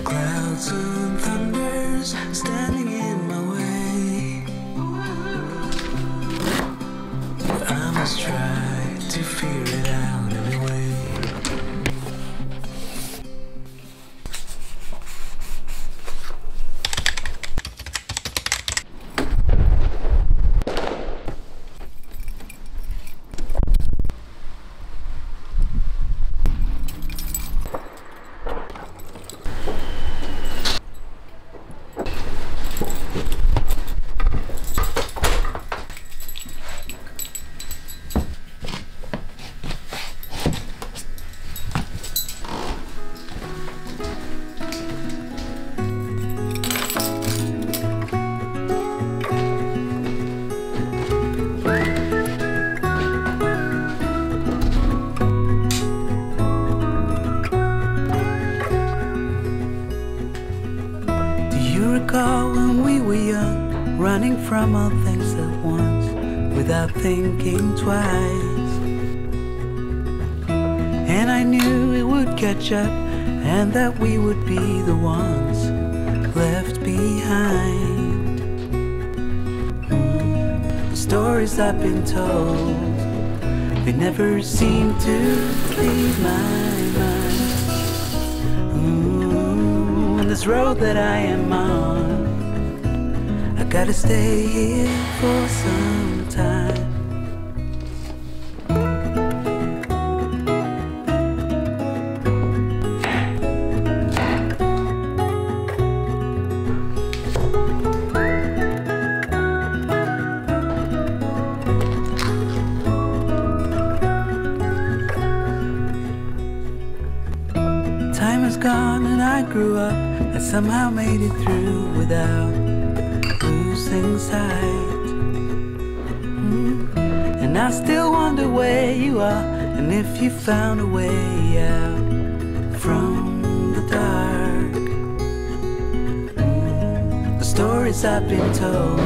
Clouds and thunders standing in my way, but I must try to figure it out anyway. Recall when we were young, running from all things at once, without thinking twice. And I knew it would catch up, and that we would be the ones left behind. The stories I've been told, they never seem to leave my mind. This road that I am on, I gotta stay here for some time. Time is gone and I grew up. I somehow made it through without losing sight. And I still wonder where you are, and if you found a way out from the dark. The stories I've been told,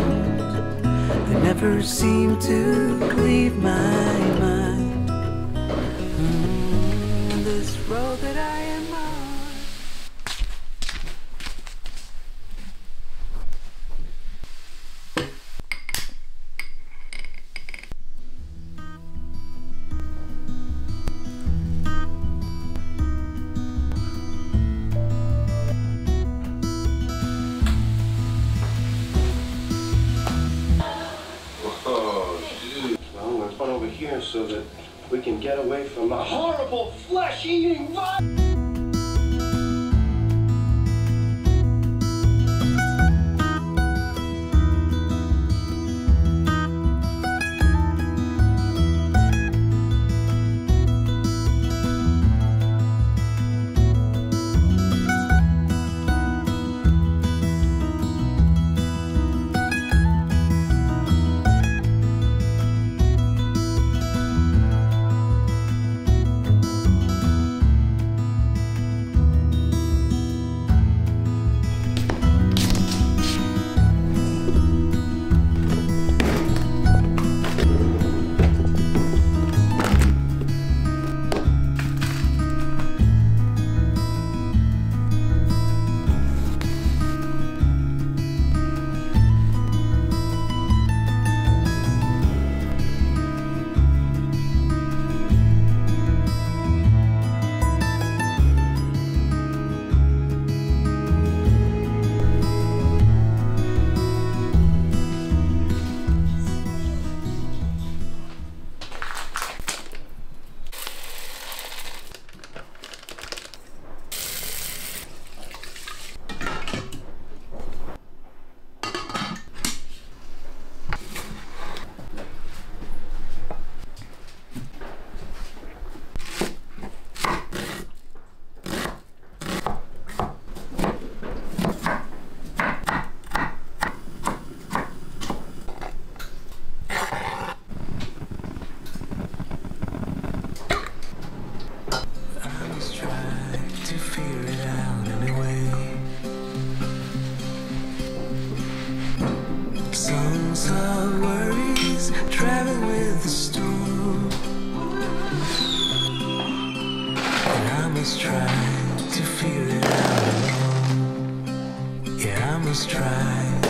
they never seem to leave my mind. This road that I am on. Over here so that we can get away from a horrible flesh-eating vibe. was tried.